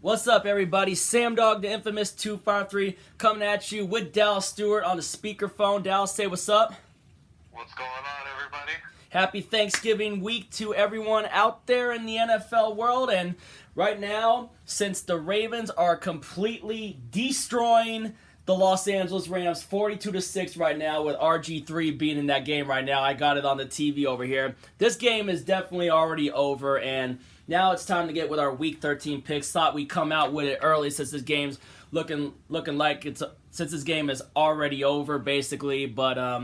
What's up, everybody? Sam Dog, the infamous 253, coming at you with Dallas Stewart on the speakerphone. Dallas, say what's up. What's going on, everybody? Happy Thanksgiving week to everyone out there in the NFL world. And right now, since the Ravens are completely destroying the Los Angeles Rams 42-6 right now, with RG3 being in that game right now, I got it on the TV over here. This game is definitely already over, and now it's time to get with our Week 13 picks. Thought we'd come out with it early since this game's looking like since this game is already over, basically. But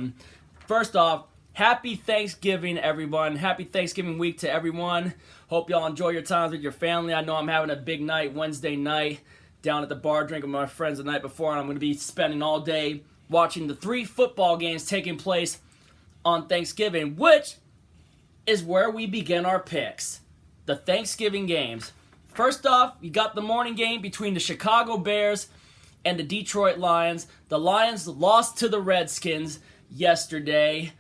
first off, happy Thanksgiving, everyone. Happy Thanksgiving week to everyone. Hope y'all enjoy your times with your family. I know I'm having a big night Wednesday night down at the bar drinking with my friends the night before, and I'm going to be spending all day watching the 3 football games taking place on Thanksgiving, which is where we begin our picks. The Thanksgiving games. First off, you got the morning game between the Chicago Bears and the Detroit Lions. The Lions lost to the Redskins yesterday,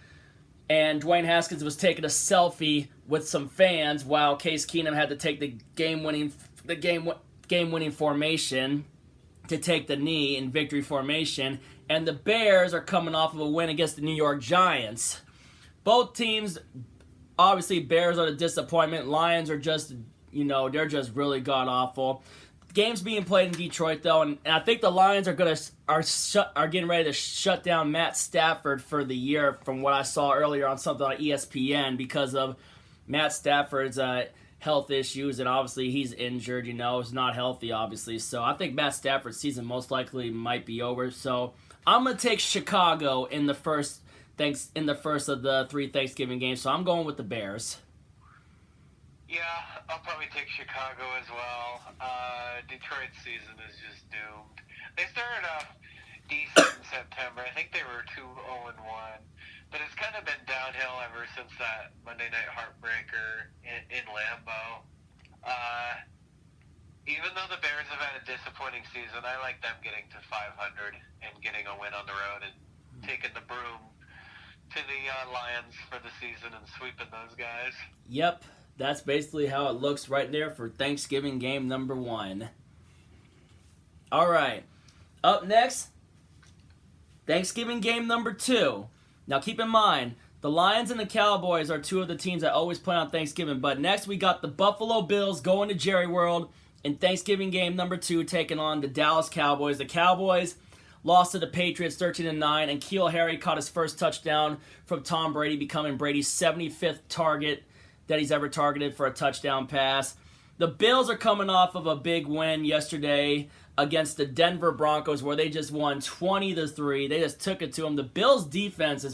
and Dwayne Haskins was taking a selfie with some fans while Case Keenum had to take the game-winning formation to take the knee in victory formation. And the Bears are coming off of a win against the New York Giants. Both teams, obviously, Bears are the disappointment. Lions are just, they're just really god-awful. The game's being played in Detroit, though, and I think the Lions are getting ready to shut down Matt Stafford for the year, from what I saw earlier on something on ESPN, because of Matt Stafford's health issues, and obviously he's injured, he's not healthy, obviously. So I think Matt Stafford's season most likely might be over. So I'm going to take Chicago in the first of the 3 Thanksgiving games, so I'm going with the Bears. Yeah, I'll probably take Chicago as well. Detroit's season is just doomed. They started off decent in September. I think they were 2-0-1, but it's kind of been downhill ever since that Monday Night Heartbreaker in Lambeau. Even though the Bears have had a disappointing season, I like them getting to 500 and getting a win on the road and taking the broom to the Lions for the season and sweeping those guys. Yep, that's basically how it looks right there for Thanksgiving game number 1. All right, up next, Thanksgiving game number 2. Now keep in mind, the Lions and the Cowboys are 2 of the teams that always play on Thanksgiving. But next we got the Buffalo Bills going to Jerry World in Thanksgiving game number 2, taking on the Dallas Cowboys. The Cowboys lost to the Patriots 13-9, and Keel Harry caught his first touchdown from Tom Brady, becoming Brady's 75th target that he's ever targeted for a touchdown pass. The Bills are coming off of a big win yesterday against the Denver Broncos, where they just won 20-3. They just took it to them. The Bills' defense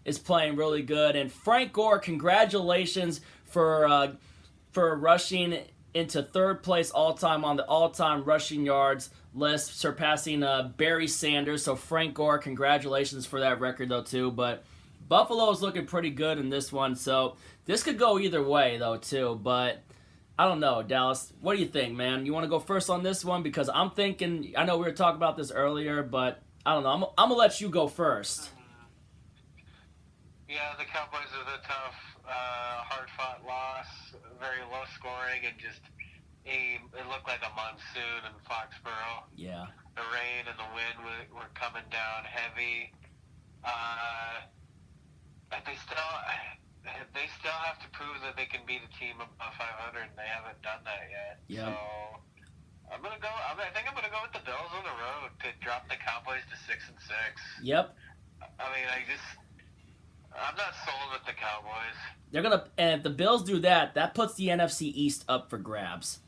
is playing really good, and Frank Gore, congratulations for rushing into 3rd place all-time on the all-time rushing yards list, surpassing Barry Sanders. So Frank Gore, congratulations for that record, though, too. But Buffalo's looking pretty good in this one, so this could go either way, though, too. But I don't know, Dallas. What do you think, man? You want to go first on this one? Because I'm thinking, I know we were talking about this earlier, but I don't know. I'm going to let you go first. Yeah, the Cowboys are the tough, hard-fought loss, very low scoring, and just it looked like a monsoon in Foxborough. Yeah. The rain and the wind were coming down heavy. But they still have to prove that they can beat a team above 500, and they haven't done that yet. Yeah. So I think I'm gonna go with the Bills on the road to drop the Cowboys to 6-6. Yep. I'm not sold with the Cowboys. And if the Bills do that, that puts the NFC East up for grabs.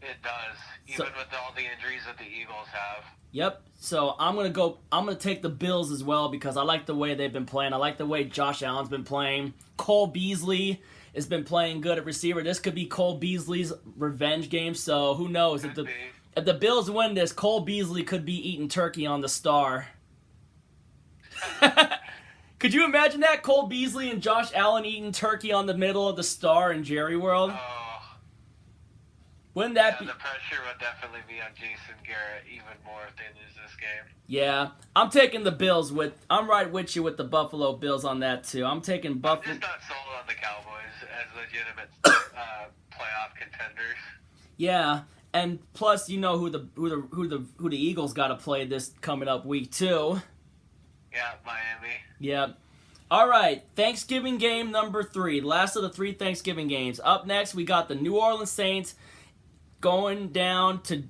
It does, even with all the injuries that the Eagles have. Yep. So I'm gonna take the Bills as well, because I like the way they've been playing. I like the way Josh Allen's been playing. Cole Beasley has been playing good at receiver. This could be Cole Beasley's revenge game. So who knows? If the Bills win this, Cole Beasley could be eating turkey on the Star. Could you imagine that? Cole Beasley and Josh Allen eating turkey on the middle of the Star in Jerry World? Oh. Wouldn't that be... The pressure would definitely be on Jason Garrett even more if they lose this game. Yeah. I'm taking the Bills I'm right with you with the Buffalo Bills on that, too. I'm taking Buffalo... I'm just not sold on the Cowboys as legitimate playoff contenders. Yeah. And plus, you know who the Eagles got to play this coming up week 2. Yeah, Miami. Yep. All right, Thanksgiving game number 3. Last of the 3 Thanksgiving games. Up next, we got the New Orleans Saints going down to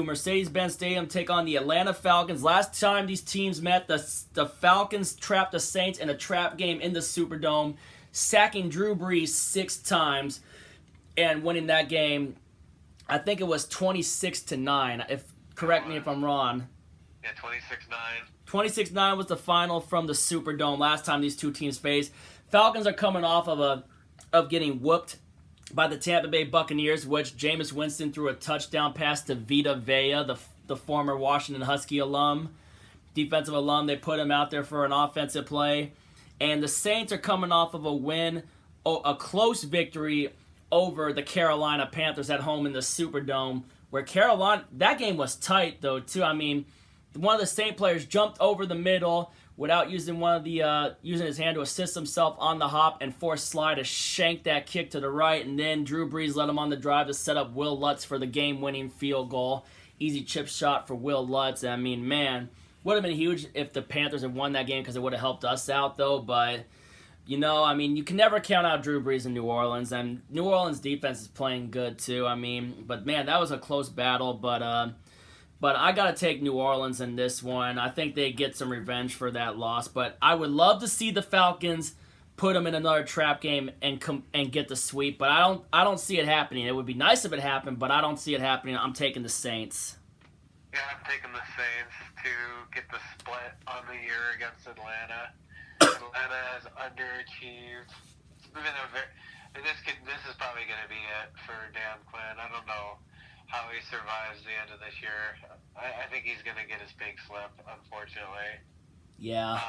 Mercedes-Benz Stadium, take on the Atlanta Falcons. Last time these teams met, the Falcons trapped the Saints in a trap game in the Superdome, sacking Drew Brees 6 times and winning that game. I think it was 26-9. Correct me if I'm wrong. Yeah, 26-9. 26-9 was the final from the Superdome last time these two teams faced. Falcons are coming off of getting whooped by the Tampa Bay Buccaneers, which Jameis Winston threw a touchdown pass to Vita Vea, the former Washington Husky defensive alum. They put him out there for an offensive play. And the Saints are coming off of a win, a close victory over the Carolina Panthers at home in the Superdome, where Carolina, that game was tight though too. I mean, one of the Saint players jumped over the middle without using using his hand to assist himself on the hop and forced Sly to shank that kick to the right, and then Drew Brees led him on the drive to set up Will Lutz for the game-winning field goal. Easy chip shot for Will Lutz. I mean, man, would have been huge if the Panthers had won that game because it would have helped us out though, but I mean, you can never count out Drew Brees in New Orleans, and New Orleans defense is playing good too. I mean, but man, that was a close battle, but I got to take New Orleans in this one. I think they get some revenge for that loss, but I would love to see the Falcons put them in another trap game and get the sweep, but I don't see it happening. It would be nice if it happened, but I don't see it happening. I'm taking the Saints. Yeah, I'm taking the Saints to get the split on the year against Atlanta. Atlanta has underachieved. This is probably going to be it for Dan Quinn. I don't know how he survives the end of this year. I think he's going to get his big slip, unfortunately. Yeah.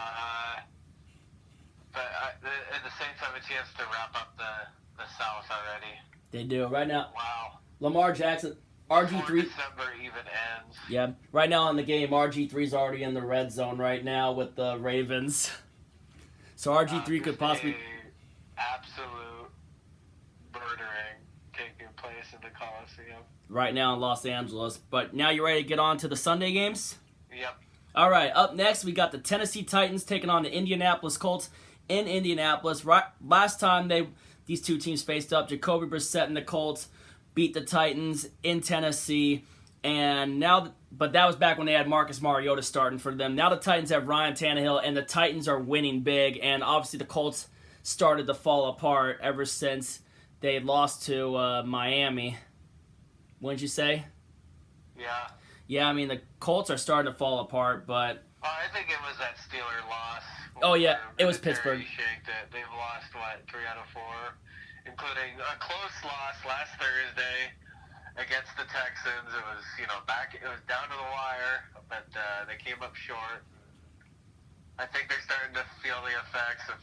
And the Saints have a chance to wrap up the South already. They do. Right now, wow. Lamar Jackson, RG3. Before December even ends. Yeah. Right now on the game, RG3's already in the red zone right now with the Ravens. So RG3 could possibly... Absolute murdering taking place in the Coliseum. Right now in Los Angeles. But now you ready to get on to the Sunday games? Yep. All right, up next we got the Tennessee Titans taking on the Indianapolis Colts in Indianapolis. Last time these two teams faced up, Jacoby Brissett and the Colts beat the Titans in Tennessee. But that was back when they had Marcus Mariota starting for them. Now the Titans have Ryan Tannehill, and the Titans are winning big. And obviously the Colts started to fall apart ever since they lost to Miami. Wouldn't you say? Yeah. Yeah, I mean, the Colts are starting to fall apart, but... I think it was that Steeler loss. Oh, yeah, it was Pittsburgh. They've lost, 3 out of 4, including a close loss last Thursday against the Texans. It was, it was down to the wire, but they came up short. I think they're starting to feel the effects of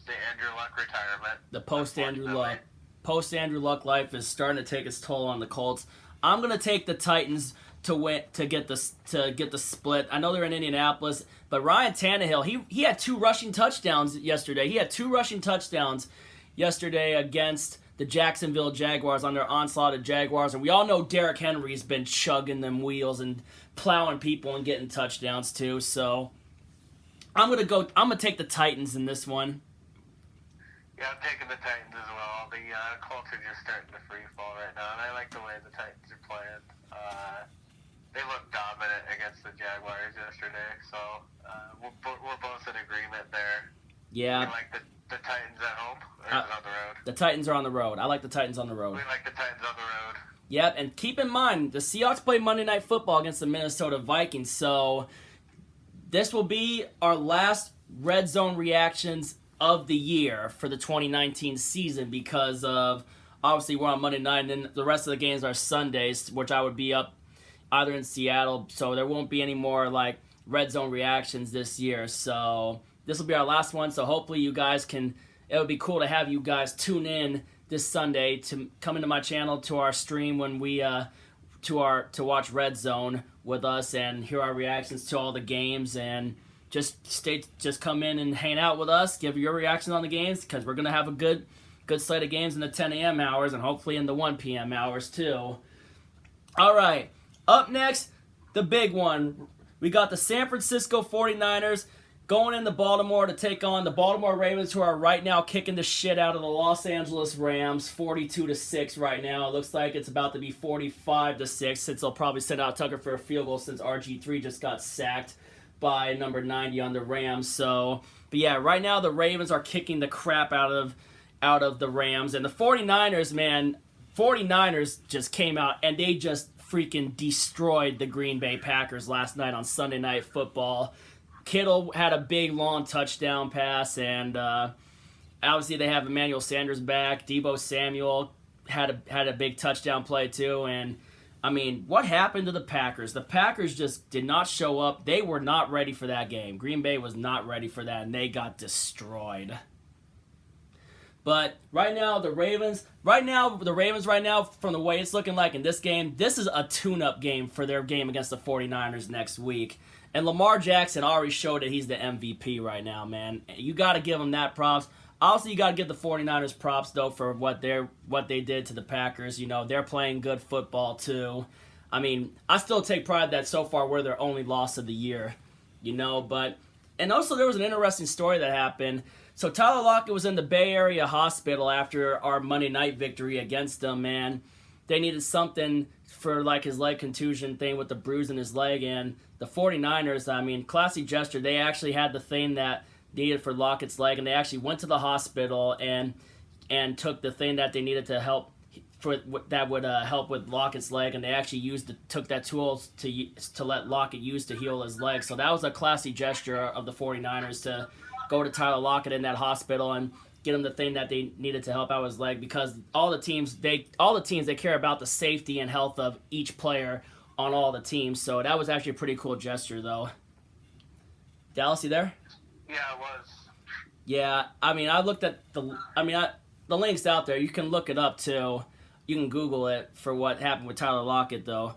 the Andrew Luck retirement. The post-Andrew Luck life is starting to take its toll on the Colts. I'm going to take the Titans to win, to get the split. I know they're in Indianapolis, but Ryan Tannehill, he had 2 rushing touchdowns yesterday. He had 2 rushing touchdowns yesterday against the Jacksonville Jaguars on their onslaught of Jaguars, and we all know Derrick Henry's been chugging them wheels and plowing people and getting touchdowns too. So I'm gonna take the Titans in this one. Yeah, I'm taking the Titans as well. The Colts are just starting to free fall right now, and I like the way the Titans are playing. They looked dominant against the Jaguars yesterday, so we're both in agreement there. Yeah. You like the Titans at home, or is it on the road? The Titans are on the road. I like the Titans on the road. We like the Titans on the road. Yep, and keep in mind, the Seahawks play Monday Night Football against the Minnesota Vikings, so this will be our last Red Zone reactions of the year for the 2019 season because of, obviously, we're on Monday night, and then the rest of the games are Sundays, which I would be up either in Seattle, so there won't be any more, Red Zone reactions this year, so this will be our last one, so hopefully you guys it would be cool to have you guys tune in this Sunday to come into my channel to our stream when we to watch Red Zone with us and hear our reactions to all the games, and just come in and hang out with us, give your reactions on the games, because we're gonna have a good slate of games in the 10 a.m. hours and hopefully in the 1 p.m. hours too. All right. Up next, the big one. We got the San Francisco 49ers going into Baltimore to take on the Baltimore Ravens, who are right now kicking the shit out of the Los Angeles Rams, 42-6 right now. It looks like it's about to be 45-6, since they'll probably send out Tucker for a field goal since RG3 just got sacked by number 90 on the Rams. So, but yeah, right now the Ravens are kicking the crap out of the Rams, and the 49ers, man, 49ers just came out and they just freaking destroyed the Green Bay Packers last night on Sunday Night Football. Kittle had a big, long touchdown pass, and obviously they have Emmanuel Sanders back. Deebo Samuel had a big touchdown play too, and I mean, what happened to the Packers? The Packers just did not show up. They were not ready for that game. Green Bay was not ready for that, and they got destroyed. But right now, the Ravens, from the way it's looking like in this game, this is a tune-up game for their game against the 49ers next week. And Lamar Jackson already showed that he's the MVP right now, man. You got to give him that props. Also, you got to give the 49ers props, though, for what they did to the Packers. You know, they're playing good football, too. I mean, I still take pride that so far we're their only loss of the year, you know. But, and also there was an interesting story that happened. So Tyler Lockett was in the Bay Area hospital after our Monday night victory against them, man. They needed something for like his leg contusion thing with the bruise in his leg, and the 49ers, I mean, classy gesture. They actually had the thing that needed for Lockett's leg, and they actually went to the hospital and took the thing that they needed to help that would help with Lockett's leg, and they actually took that tool to let Lockett use to heal his leg. So that was a classy gesture of the 49ers to go to Tyler Lockett in that hospital and get him the thing that they needed to help out his leg, because all the teams they care about the safety and health of each player on all the teams. So that was actually a pretty cool gesture, though. Dallas, you there? Yeah, it was. Yeah, I mean, I looked at the link's out there. You can look it up too. You can Google it for what happened with Tyler Lockett, though.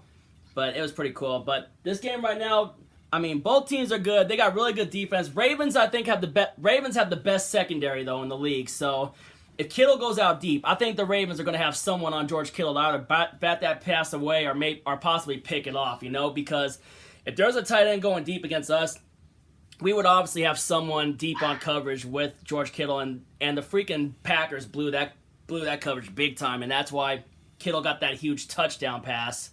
But it was pretty cool. But this game right now, I mean, both teams are good. They got really good defense. Ravens, I think, have the best secondary, though, in the league. So if Kittle goes out deep, I think the Ravens are going to have someone on George Kittle to either bat that pass away or possibly pick it off, you know, because if there's a tight end going deep against us, we would obviously have someone deep on coverage with George Kittle, and the freaking Packers blew that coverage big time, and that's why Kittle got that huge touchdown pass.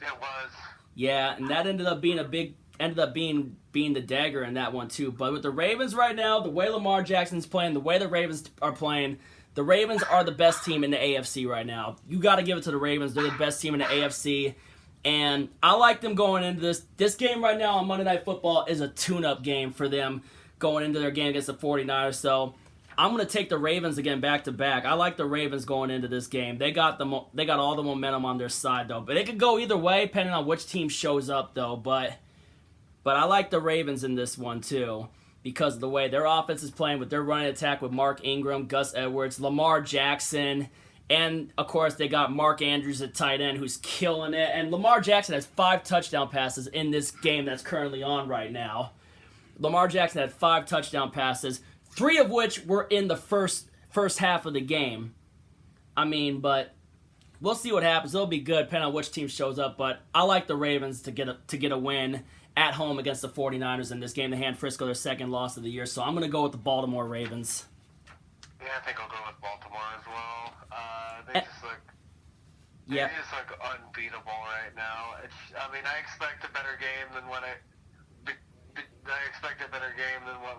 It was. Yeah, and that ended up being the dagger in that one too. But with the Ravens right now, the way Lamar Jackson's playing, the way the Ravens are playing, the Ravens are the best team in the AFC right now. You got to give it to the Ravens. They're the best team in the AFC. And I like them going into this. This game right now on Monday Night Football is a tune-up game for them going into their game against the 49ers. So I'm going to take the Ravens again back-to-back. I like the Ravens going into this game. They got all the momentum on their side, though. But it could go either way depending on which team shows up, though. But I like the Ravens in this one, too, because of the way their offense is playing with their running attack with Mark Ingram, Gus Edwards, Lamar Jackson, and, of course, they got Mark Andrews at tight end who's killing it. And Lamar Jackson has 5 touchdown passes in this game that's currently on right now. Lamar Jackson had 5 touchdown passes, 3 of which were in the first half of the game. I mean, but we'll see what happens. It'll be good depending on which team shows up. But I like the Ravens to get a win at home against the 49ers in this game to hand Frisco their second loss of the year. So I'm going to go with the Baltimore Ravens. Yeah, I think I'll go with Baltimore as well. They're just unbeatable right now. I expect a better game than what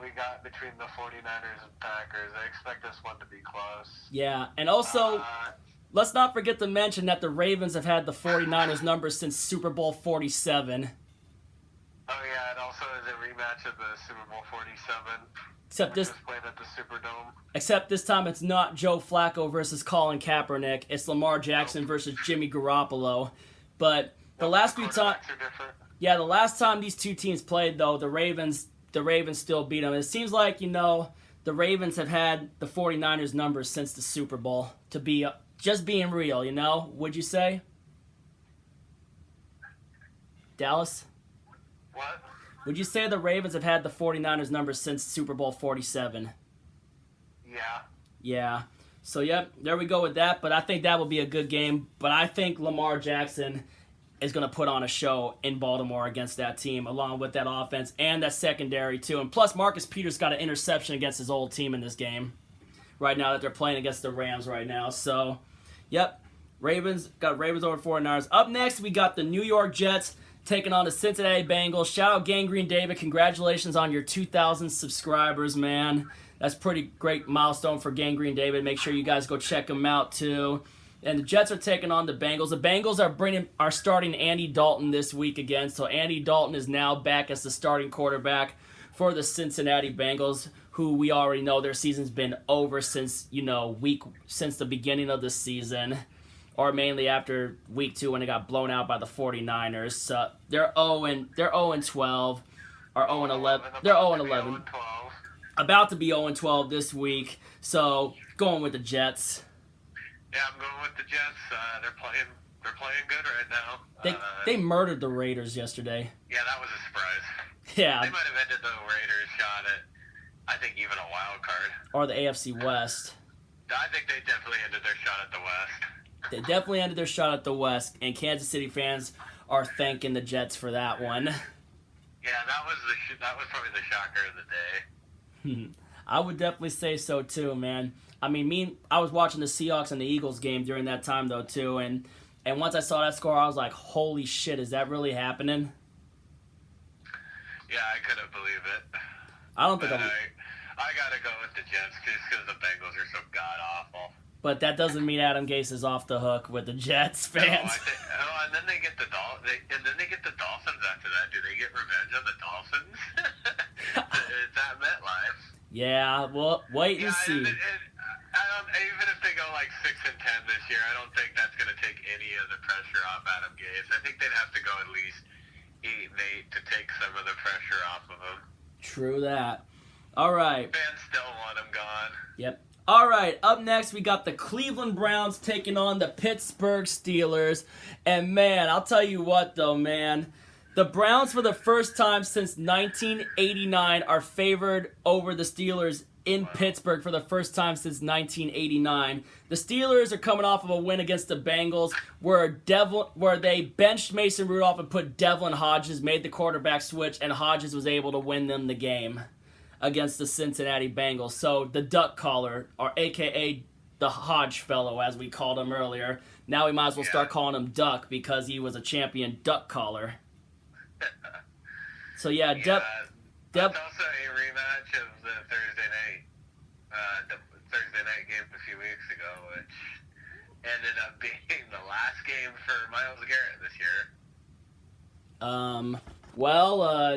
we got between the 49ers and Packers. I expect this one to be close. Yeah, and also, let's not forget to mention that the Ravens have had the 49ers numbers since Super Bowl 47. Oh, yeah, and also is a rematch of the Super Bowl 47. Except this played at the Superdome. Except this time it's not Joe Flacco versus Colin Kaepernick. It's Lamar Jackson versus Jimmy Garoppolo. But the last time these two teams played, though, the Ravens still beat them. It seems like, the Ravens have had the 49ers numbers since the Super Bowl, to be just being real, would you say? Dallas? What? Would you say the Ravens have had the 49ers numbers since Super Bowl 47? Yeah. Yeah. So, yep, there we go with that. But I think that will be a good game. But I think Lamar Jackson is going to put on a show in Baltimore against that team, along with that offense and that secondary, too. And plus, Marcus Peters got an interception against his old team in this game right now that they're playing against the Rams right now. So, yep, Ravens over 49ers. Up next, we got the New York Jets taking on the Cincinnati Bengals. Shout out Gangrene David. Congratulations on your 2,000 subscribers, man. That's pretty great milestone for Gangrene David. Make sure you guys go check him out, too. And the Jets are taking on the Bengals. The Bengals are starting Andy Dalton this week again. So Andy Dalton is now back as the starting quarterback for the Cincinnati Bengals, who we already know their season's been over since the beginning of the season, or mainly after week 2 when they got blown out by the 49ers. So they're 0-12 or 0-11. They're 0-11. About to be 0-12 this week. So going with the Jets. Yeah, I'm going with the Jets. They're playing good right now. They murdered the Raiders yesterday. Yeah, that was a surprise. Yeah. They might have ended the Raiders' shot at, I think, even a wild card. Or the AFC West. I think they definitely ended their shot at the West. They definitely ended their shot at the West, and Kansas City fans are thanking the Jets for that one. Yeah, that was probably the shocker of the day. I would definitely say so too, man. I mean, I was watching the Seahawks and the Eagles game during that time though too, and once I saw that score, I was like, "Holy shit, is that really happening?" Yeah, I couldn't believe it. I don't think I gotta go with the Jets just because the Bengals are so god awful. But that doesn't mean Adam Gase is off the hook with the Jets fans. And then they get the Dolphins after that. Do they get revenge on the Dolphins? Is that MetLife? Yeah, well, wait and see. Even if they go like 6-10 this year, I don't think that's going to take any of the pressure off Adam Gase. I think they'd have to go at least 8-8 to take some of the pressure off of him. True that. All right. Fans still want him gone. Yep. All right, up next, we got the Cleveland Browns taking on the Pittsburgh Steelers. And, man, I'll tell you what, though, man. The Browns, for the first time since 1989, are favored over the Steelers in Pittsburgh for the first time since 1989. The Steelers are coming off of a win against the Bengals where they benched Mason Rudolph and put Devlin Hodges, made the quarterback switch, and Hodges was able to win them the game against the Cincinnati Bengals. So the duck caller, or a.k.a. the Hodge fellow, as we called him earlier, now we might as well start calling him Duck because he was a champion duck caller. So yeah, that's also a rematch of the Thursday night game a few weeks ago, which ended up being the last game for Myles Garrett this year.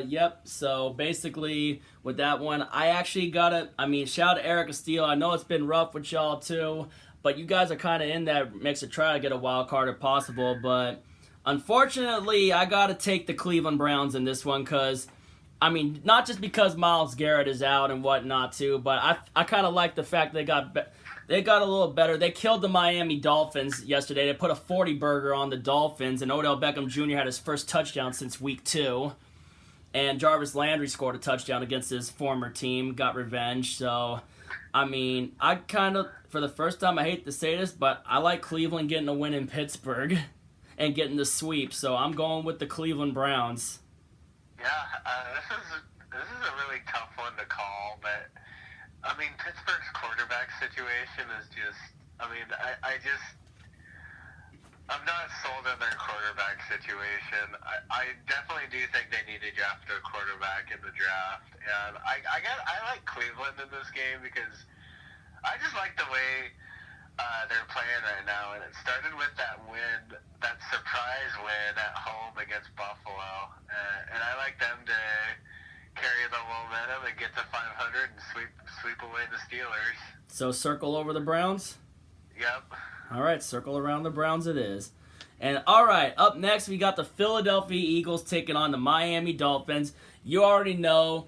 Yep. So basically, with that one, I actually shout out to Eric Castillo. I know it's been rough with y'all too, but you guys are kind of in that mix to try to get a wild card if possible. But unfortunately, I got to take the Cleveland Browns in this one because, not just because Myles Garrett is out and whatnot too, but I kind of like the fact they got a little better. They killed the Miami Dolphins yesterday. They put a 40-burger on the Dolphins, and Odell Beckham Jr. had his first touchdown since week 2. And Jarvis Landry scored a touchdown against his former team, got revenge. So, I kind of, for the first time, I hate to say this, but I like Cleveland getting a win in Pittsburgh and getting the sweep. So I'm going with the Cleveland Browns. Yeah, this is a really tough one to call, but Pittsburgh's quarterback situation is just, I'm not sold on their quarterback situation. I definitely do think they need to draft a quarterback in the draft, and I like Cleveland in this game because I just like the way they're playing right now, and it started with that surprise win at home against Buffalo, and I like them to carry the momentum and get to 500 and sweep away the Steelers. So circle over the Browns? Yep. All right, circle around the Browns it is. And all right, up next we got the Philadelphia Eagles taking on the Miami Dolphins. You already know,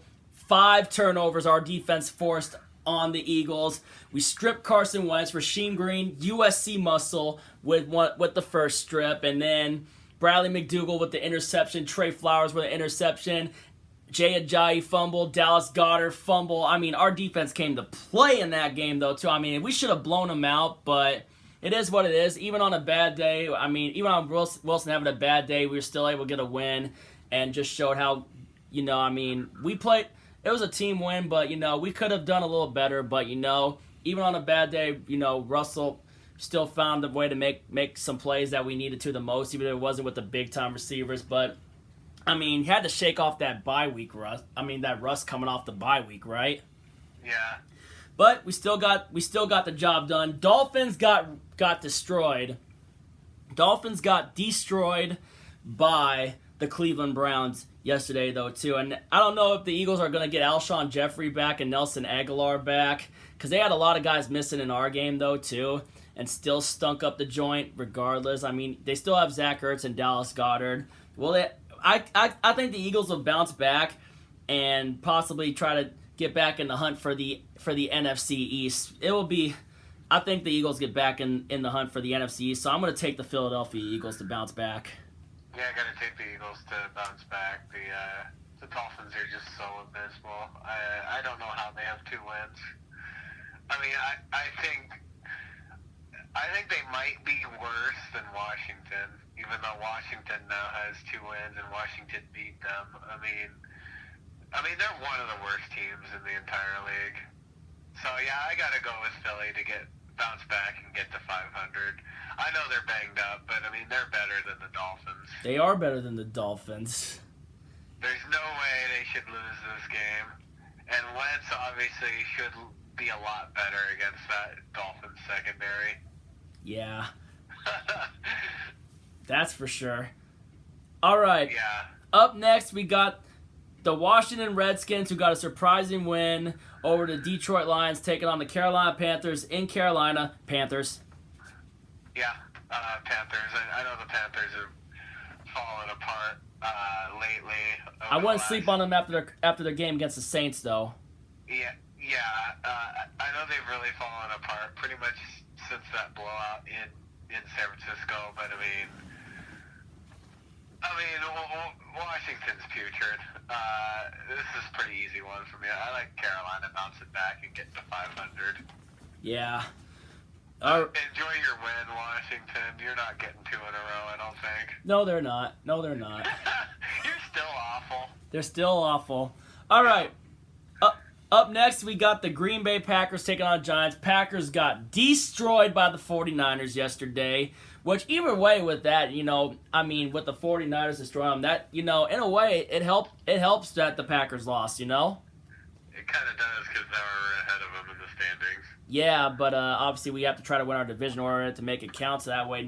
5 turnovers our defense forced on the Eagles. We stripped Carson Wentz, Rasheem Green, USC muscle with the first strip, and then Bradley McDougald with the interception, Trey Flowers with the interception. Jay Ajayi fumble, Dallas Goedert fumble. I mean, our defense came to play in that game, though, too. I mean, we should have blown them out, but it is what it is. Even on a bad day, I mean, even on Wilson having a bad day, we were still able to get a win and just showed how, I mean, we played. It was a team win, but, we could have done a little better. But, even on a bad day, Russell still found a way to make some plays that we needed to the most, even if it wasn't with the big-time receivers. But, I mean, he had to shake off that bye week rust. I mean, that rust coming off the bye week, right? Yeah. But we still got the job done. Dolphins got destroyed. Dolphins got destroyed by the Cleveland Browns yesterday, though, too. And I don't know if the Eagles are going to get Alshon Jeffrey back and Nelson Aguilar back, because they had a lot of guys missing in our game, though, too, and still stunk up the joint regardless. I mean, they still have Zach Ertz and Dallas Goedert. Well, I think the Eagles will bounce back and possibly try to get back in the hunt for the NFC East. It will be, I think the Eagles get back in the hunt for the NFC East, so I'm going to take the Philadelphia Eagles to bounce back. Yeah, I got to take the Eagles to bounce back. The Dolphins are just so abysmal. I don't know how they have 2 wins. I mean, I think they might be worse than Washington, even though Washington now has 2 wins and Washington beat them. I mean, they're one of the worst teams in the entire league. So, yeah, I got to go with Philly to bounce back and get to 500. I know they're banged up, but, I mean, they're better than the Dolphins. They are better than the Dolphins. There's no way they should lose this game. And Wentz obviously should be a lot better against that Dolphins secondary. Yeah. That's for sure. All right. Yeah. Up next, we got the Washington Redskins, who got a surprising win over the Detroit Lions, taking on the Carolina Panthers in Carolina. Panthers. Yeah, Panthers. I know the Panthers have fallen apart lately. I wouldn't sleep on them after their game against the Saints, though. Yeah. I know they've really fallen apart pretty much since that blowout in San Francisco. But I mean, Washington's putrid. This is a pretty easy one for me. I like Carolina bouncing back and getting to 500. Yeah. Enjoy your win, Washington. You're not getting 2 in a row, I don't think. No, they're not. You're still awful. They're still awful. All right. Up next, we got the Green Bay Packers taking on Giants. Packers got destroyed by the 49ers yesterday, which either way with that, with the 49ers destroying them, that, in a way, it helps that the Packers lost, It kind of does, because now we're ahead of them in the standings. Yeah, but obviously we have to try to win our division order to make it count, so that way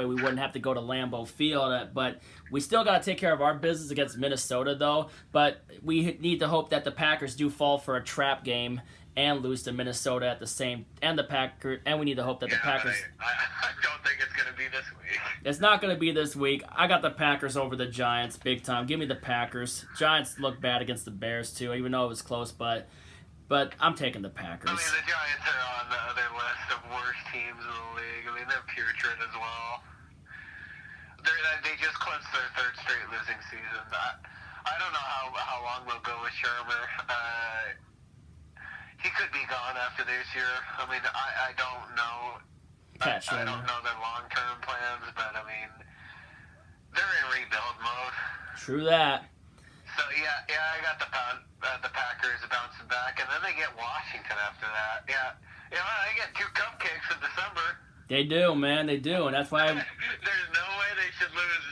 we wouldn't have to go to Lambeau Field. But we still got to take care of our business against Minnesota, though. But we need to hope that the Packers do fall for a trap game and lose to Minnesota at the same, and we need to hope that the Packers. I don't think it's going to be this week. It's not going to be this week. I got the Packers over the Giants big time. Give me the Packers. Giants look bad against the Bears too, even though it was close, but I'm taking the Packers. I mean, the Giants are on the other list of worst teams in the league. I mean, they're putrid as well. They just clinched their 3rd straight losing season. I don't know how long they'll go with Shermer. He could be gone after this year. I mean, I don't know. I don't know their long-term plans, but I mean, they're in rebuild mode. True that. So yeah, I got the Packers bouncing back, and then they get Washington after that. Yeah, they get 2 cupcakes in December. They do, man. They do, and that's why. There's no way they should lose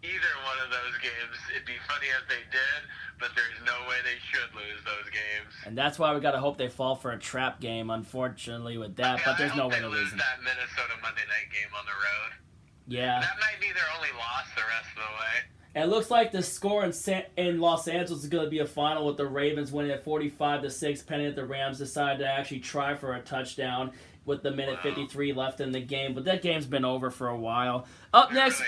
either one of those games. It'd be funny if they did, but there's no way they should lose those games. And that's why we got to hope they fall for a trap game, unfortunately, with that. But there's no way to lose them. That Minnesota Monday night game on the road. Yeah. That might be their only loss the rest of the way. And it looks like the score in Los Angeles is going to be a final with the Ravens winning at 45-6, pending that the Rams decide to actually try for a touchdown with the minute 53 left in the game. But that game's been over for a while. Up next,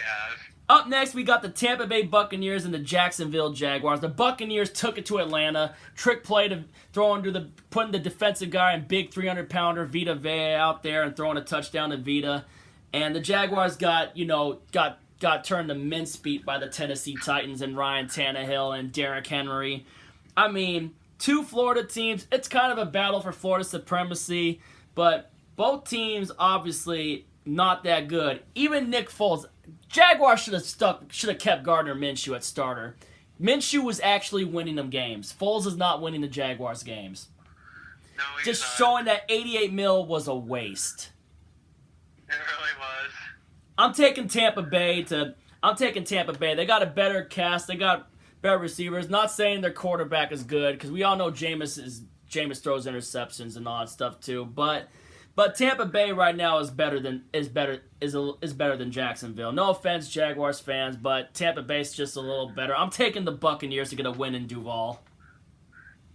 we got the Tampa Bay Buccaneers and the Jacksonville Jaguars. The Buccaneers took it to Atlanta. Trick play to putting the defensive guy and big 300-pounder Vita Vea out there and throwing a touchdown to Vita. And the Jaguars got got turned to mincemeat by the Tennessee Titans and Ryan Tannehill and Derrick Henry. I mean, two Florida teams. It's kind of a battle for Florida supremacy, but both teams obviously not that good. Even Nick Foles. Jaguars should have kept Gardner Minshew at starter. Minshew was actually winning them games. Foles is not winning the Jaguars games. No, Just not. showing that $88 million was a waste. It really was. I'm taking Tampa Bay. They got a better cast. They got better receivers. Not saying their quarterback is good because we all know Jameis throws interceptions and all that stuff too. But Tampa Bay right now is better than Jacksonville. No offense, Jaguars fans, but Tampa Bay's just a little better. I'm taking the Buccaneers to get a win in Duval.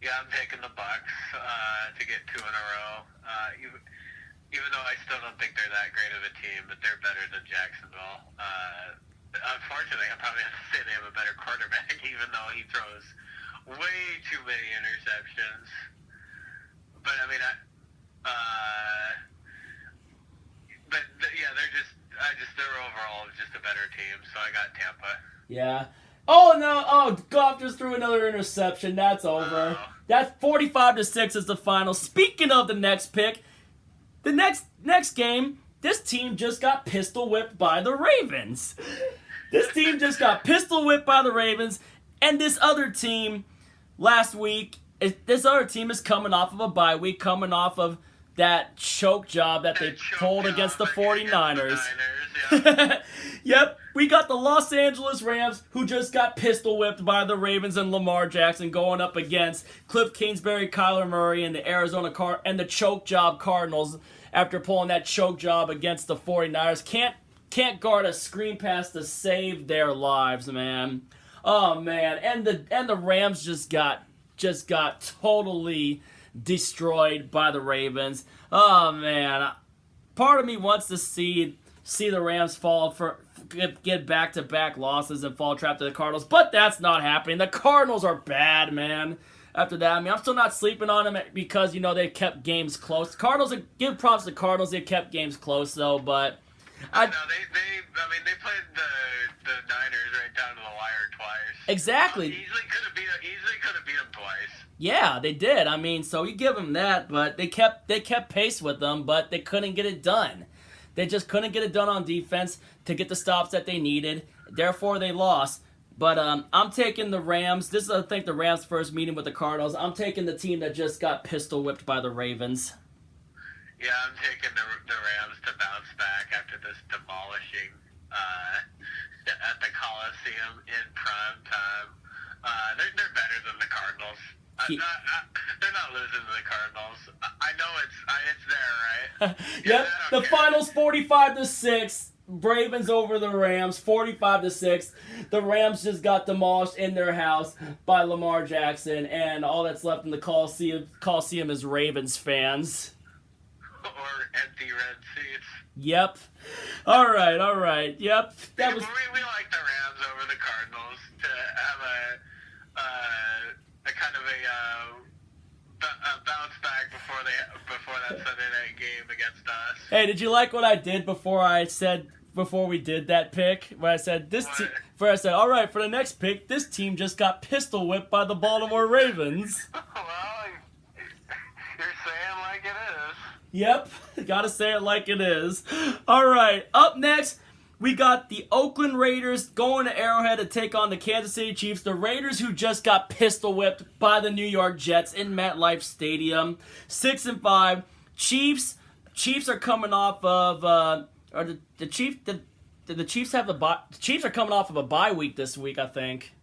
Yeah, I'm taking the Bucs to get 2 in a row. Even though I still don't think they're that great of a team, but they're better than Jacksonville. Unfortunately, I probably have to say they have a better quarterback, even though he throws way too many interceptions. But I mean, they're overall just a better team. So I got Tampa. Yeah. Oh no! Oh, Goff just threw another interception. That's over. That's 45-6 is the final. Speaking of the next pick, the next game, this team just got pistol whipped by the Ravens. This team just got pistol whipped by the Ravens, and this other team is coming off of a bye week, coming off of that choke job that they pulled against the 49ers. Yep, we got the Los Angeles Rams, who just got pistol whipped by the Ravens and Lamar Jackson, going up against Cliff Kingsbury, Kyler Murray, and the and the choke job Cardinals after pulling that choke job against the 49ers. Can't guard a screen pass to save their lives, man. Oh man, and the Rams just got totally destroyed by the Ravens. Oh man, part of me wants to see the Rams get back-to-back losses and fall trapped to the Cardinals, but that's not happening. The Cardinals are bad, man. After that, I mean, I'm still not sleeping on them because they kept games close. Cardinals, give props to the Cardinals. They kept games close though, but they played the Niners right down to the wire twice. Exactly. Easily could have beat them twice. Yeah, they did. I mean, so you give them that, but they kept pace with them, but they couldn't get it done. They just couldn't get it done on defense to get the stops that they needed. Therefore, they lost. But I'm taking the Rams. This is, I think, the Rams' first meeting with the Cardinals. I'm taking the team that just got pistol whipped by the Ravens. Yeah, I'm taking the Rams to bounce back after this demolishing at the Coliseum in prime time. They're better than the Cardinals. They're not losing to the Cardinals. I know it's there, right? Yep. The finals 45-6. Ravens over the Rams, 45-6. The Rams just got demolished in their house by Lamar Jackson, and all that's left in the Coliseum is Ravens fans. Or empty red seats. Yep. All right. Yep. We like the Rams over the Cardinals to have a kind of a bounce back before that Sunday night game against us. Hey, did you like what I did before we did that pick? Where I said all right, for the next pick, this team just got pistol whipped by the Baltimore Ravens. Well, you're saying like it is. Yep, gotta say it like it is. All right, up next, we got the Oakland Raiders going to Arrowhead to take on the Kansas City Chiefs. The Raiders, who just got pistol whipped by the New York Jets in MetLife Stadium, 6-5. Chiefs are coming off of the Chiefs have a bye. The Chiefs are coming off of a bye week this week, I think.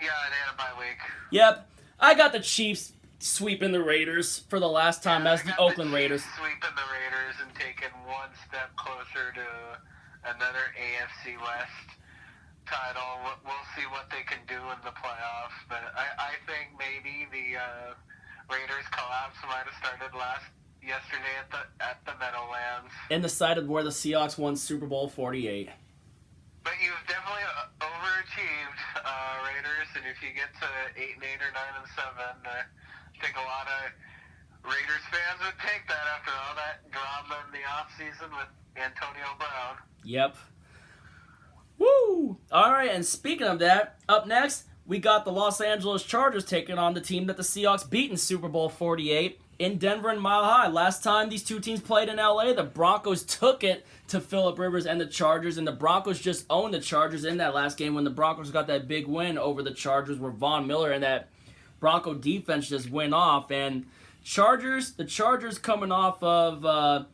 Yeah, they had a bye week. Yep, I got the Chiefs sweeping the Raiders for the last time as the Oakland Raiders. Sweeping the Raiders and taking one step closer to another AFC West title. We'll see what they can do in the playoffs, but I think maybe the Raiders collapse might have started yesterday at the Meadowlands. In the site of where the Seahawks won Super Bowl 48. But you've definitely overachieved, Raiders, and if you get to 8-8 or 9-7, I think a lot of Raiders fans would take that after all that drama in the offseason with Antonio Brown. Yep. Whew. All right, and speaking of that, up next, we got the Los Angeles Chargers taking on the team that the Seahawks beat in Super Bowl 48 in Denver and Mile High. Last time these two teams played in LA, the Broncos took it to Phillip Rivers and the Chargers, and the Broncos just owned the Chargers in that last game when the Broncos got that big win over the Chargers where Von Miller and that Bronco defense just went off. And the Chargers coming off of a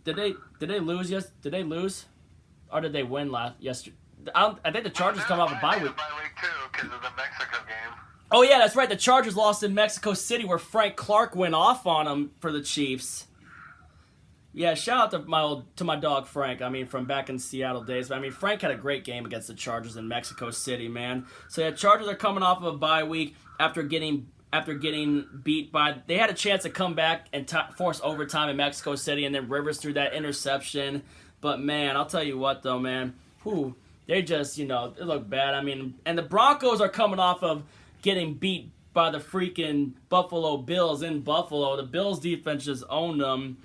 did they lose? Did they lose? Or did they win yesterday? I think the Chargers come off a bye week. Bye week too, because of the Mexico game. Oh yeah, that's right. The Chargers lost in Mexico City, where Frank Clark went off on them for the Chiefs. Yeah, shout out to my dog Frank. I mean, from back in Seattle days. But I mean, Frank had a great game against the Chargers in Mexico City, man. So yeah, Chargers are coming off of a bye week after getting beat by. They had a chance to come back and force overtime in Mexico City, and then Rivers threw that interception. But man, I'll tell you what though, man. They just, they look bad. I mean, and the Broncos are coming off of getting beat by the freaking Buffalo Bills in Buffalo. The Bills defense just owned them.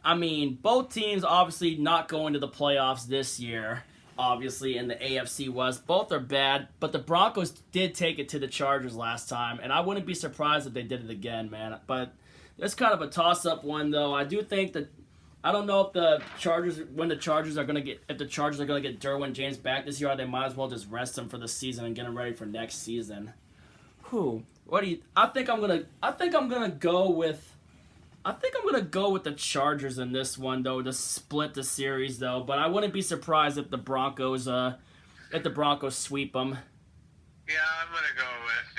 I mean, both teams obviously not going to the playoffs this year, obviously, in the AFC West. Both are bad, but the Broncos did take it to the Chargers last time, and I wouldn't be surprised if they did it again, man. But it's kind of a toss-up one, though. I do think that I don't know if the Chargers are going to get Derwin James back this year, or they might as well just rest him for the season and get him ready for next season. I think I'm gonna go with the Chargers in this one though, to split the series though. But I wouldn't be surprised if the Broncos sweep them. Yeah, I'm gonna go with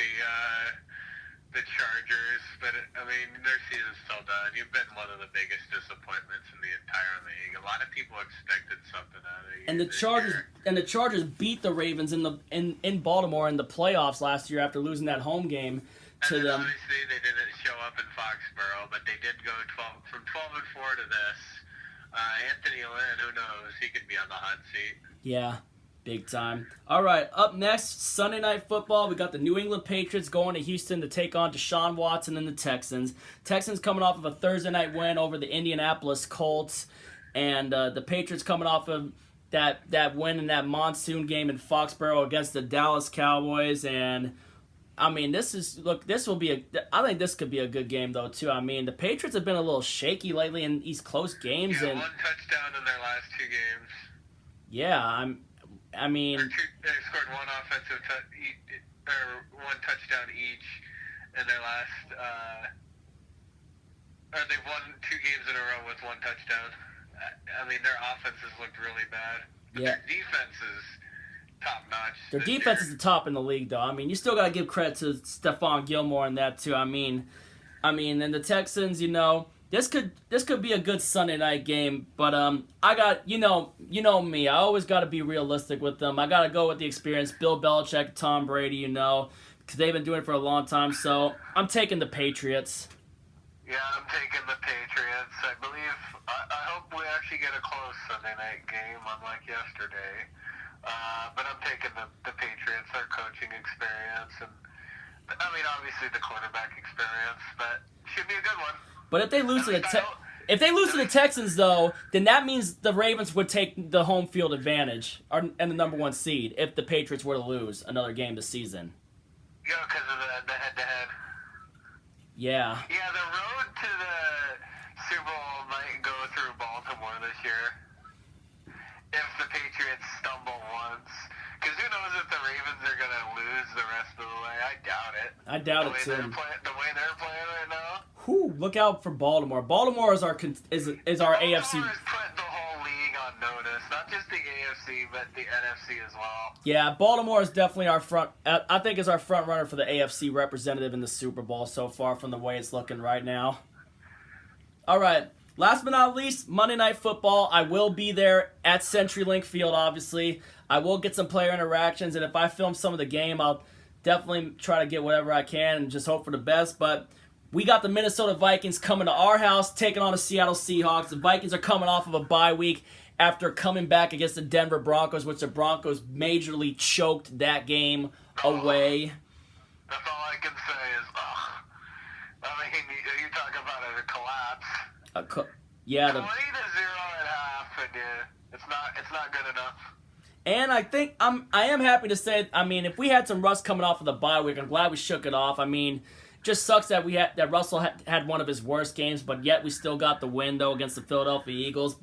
the Chargers, but I mean their season's still done. You've been one of the biggest disappointments in the entire league. A lot of people expected something out of you. And the Chargers beat the Ravens in Baltimore in the playoffs last year after losing that home game to them. Obviously, they didn't show up in Foxborough, but they did go from 12-4 to this. Anthony Lynn, who knows? He could be on the hot seat. Yeah. Big time. All right, up next, Sunday Night Football. We got the New England Patriots going to Houston to take on Deshaun Watson and the Texans. Texans coming off of a Thursday night win over the Indianapolis Colts, and the Patriots coming off of that win in that monsoon game in Foxborough against the Dallas Cowboys. And I mean, I think this could be a good game though too. I mean, the Patriots have been a little shaky lately in these close games. Yeah, and one touchdown in their last two games. Yeah, They scored one one touchdown each in their last. Or they've won two games in a row with one touchdown. I mean, their offenses looked really bad. But their defense is top notch. Their defense is the top in the league, though. I mean, you still got to give credit to Stephon Gilmore and that too. I mean, and the Texans, This could be a good Sunday night game, but I got you know me. I always got to be realistic with them. I got to go with the experience. Bill Belichick, Tom Brady, because they've been doing it for a long time. So I'm taking the Patriots. Yeah, I'm taking the Patriots. I believe. I hope we actually get a close Sunday night game, unlike yesterday. But I'm taking the Patriots. Their coaching experience, and I mean obviously the quarterback experience, but should be a good one. But if they lose to the Texans, though, then that means the Ravens would take the home field advantage and the number one seed if the Patriots were to lose another game this season. Yeah, because of the head-to-head. Yeah. Yeah, the road to the Super Bowl might go through Baltimore this year if the Patriots stumble once. Because who knows if the Ravens are going to lose the rest of the way. I doubt it. I doubt it, too. The way they're playing right now. Look out for Baltimore. Baltimore is our AFC. Baltimore has put the whole league on notice. Not just the AFC, but the NFC as well. Yeah, Baltimore is definitely our front runner for the AFC representative in the Super Bowl so far from the way it's looking right now. All right. Last but not least, Monday Night Football. I will be there at CenturyLink Field, obviously. I will get some player interactions, and if I film some of the game, I'll definitely try to get whatever I can and just hope for the best. But we got the Minnesota Vikings coming to our house, taking on the Seattle Seahawks. The Vikings are coming off of a bye week after coming back against the Denver Broncos, which the Broncos majorly choked that game away. That's all I can say is, I mean, you talk about a collapse. Yeah, 20-0 at half, and it's not good enough. And I think I am happy to say, I mean, if we had some rust coming off of the bye week, I'm glad we shook it off. I mean, just sucks that that Russell had one of his worst games, but yet we still got the win though against the Philadelphia Eagles.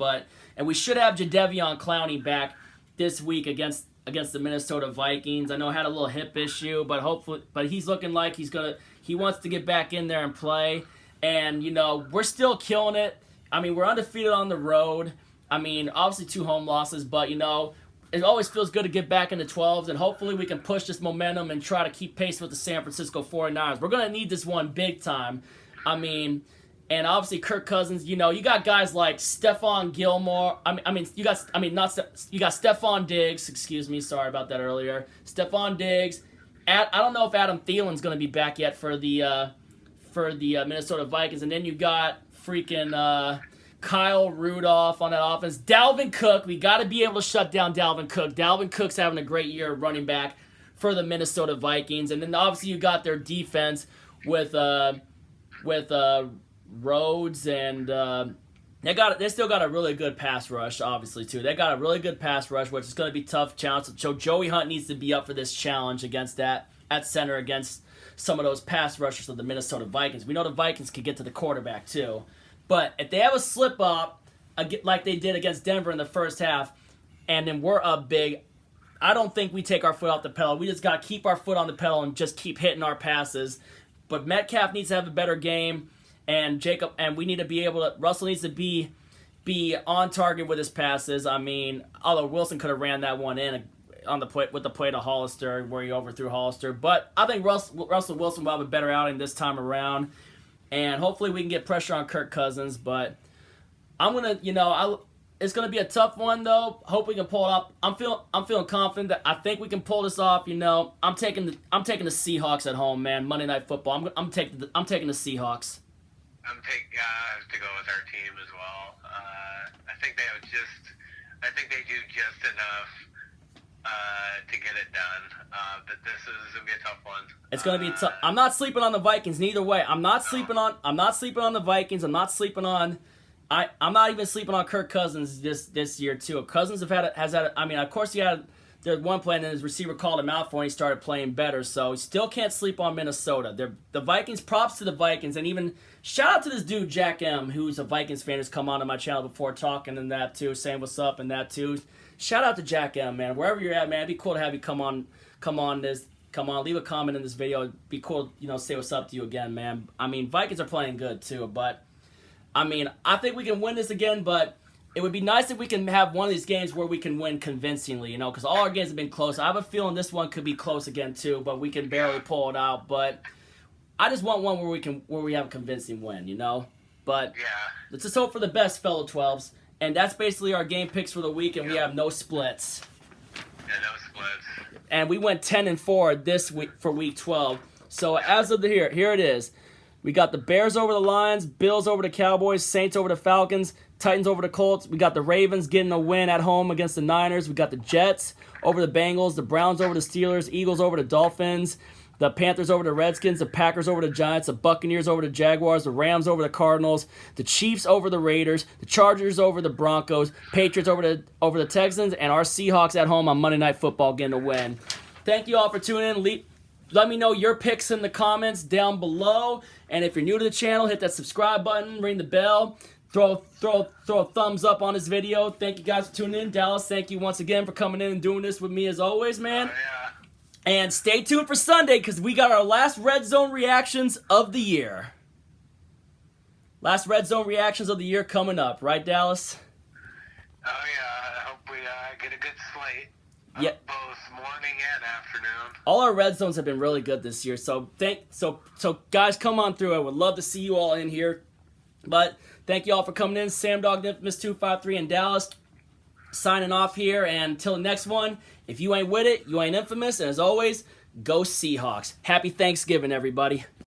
And we should have Jadeveon Clowney back this week against the Minnesota Vikings. I know had a little hip issue, but he's looking like he wants to get back in there and play. And we're still killing it. I mean, we're undefeated on the road. I mean, obviously 2 home losses, but it always feels good to get back in the 12s, and hopefully we can push this momentum and try to keep pace with the San Francisco 49ers. We're going to need this one big time. I mean, and obviously Kirk Cousins, you got guys like Stephon Gilmore. You got Stephon Diggs, excuse me, sorry about that earlier. Stephon Diggs. I don't know if Adam Thielen's going to be back yet for the Minnesota Vikings, and then you got freaking Kyle Rudolph on that offense. Dalvin Cook, we got to be able to shut down Dalvin Cook. Dalvin Cook's having a great year running back for the Minnesota Vikings. And then obviously you got their defense with Rhodes, and they still got a really good pass rush, obviously, too. They got a really good pass rush, which is going to be a tough challenge. So Joey Hunt needs to be up for this challenge against that at center against some of those pass rushers of the Minnesota Vikings. We know the Vikings can get to the quarterback, too. But if they have a slip-up, like they did against Denver in the first half, and then we're up big, I don't think we take our foot off the pedal. We just got to keep our foot on the pedal and just keep hitting our passes. But Metcalf needs to have a better game, and we need to be able to. Russell needs to be on target with his passes. I mean, although Wilson could have ran that one in on the play with the play to Hollister where he overthrew Hollister, but I think Russell Wilson will have a better outing this time around. And hopefully we can get pressure on Kirk Cousins, but I'm gonna, it's gonna be a tough one though. Hope we can pull it off. I'm feeling confident that I think we can pull this off. I'm taking the Seahawks at home, man. Monday Night Football. I'm taking the Seahawks. I have to go with our team as well. I think they do just enough to get it done. But this is gonna be a tough one. It's gonna be tough. I'm not sleeping on the Vikings neither way. I'm not sleeping on the Vikings. I'm not even sleeping on Kirk Cousins this year too. Cousins has had. I mean, of course he had. There's one play and then his receiver called him out for, and he started playing better. So he still can't sleep on Minnesota. The Vikings. Props to the Vikings, and even shout out to this dude Jack M, who's a Vikings fan, who's come onto my channel before talking and that too, saying what's up and that too. Shout out to Jack M, man. Wherever you're at, man, it'd be cool to have you come on, leave a comment in this video. It'd be cool, say what's up to you again, man. I mean, Vikings are playing good too, but I mean, I think we can win this again, but it would be nice if we can have one of these games where we can win convincingly, because all our games have been close. I have a feeling this one could be close again too, but we can barely pull it out. But I just want one where we have a convincing win, But let's just hope for the best, fellow 12s. And that's basically our game picks for the week, and we have no splits. Yeah, no splits. And we went 10-4 this week for week 12. So as of here it is. We got the Bears over the Lions, Bills over the Cowboys, Saints over the Falcons, Titans over the Colts. We got the Ravens getting a win at home against the Niners. We got the Jets over the Bengals, the Browns over the Steelers, Eagles over the Dolphins, the Panthers over the Redskins, the Packers over the Giants, the Buccaneers over the Jaguars, the Rams over the Cardinals, the Chiefs over the Raiders, the Chargers over the Broncos, Patriots over the Texans, and our Seahawks at home on Monday Night Football getting a win. Thank you all for tuning in. Let me know your picks in the comments down below. And if you're new to the channel, hit that subscribe button, ring the bell, throw a thumbs up on this video. Thank you guys for tuning in. Dallas, thank you once again for coming in and doing this with me as always, man. And stay tuned for Sunday because we got our last Red Zone reactions of the year. Last Red Zone reactions of the year coming up, right, Dallas? Oh yeah, I hope we get a good slate. Yeah. Both morning and afternoon. All our Red Zones have been really good this year, so guys, come on through. I would love to see you all in here. But thank you all for coming in. Sam Dog Infamous 253 in Dallas. Signing off here, and until the next one, if you ain't with it, you ain't infamous, and as always, go Seahawks. Happy Thanksgiving, everybody.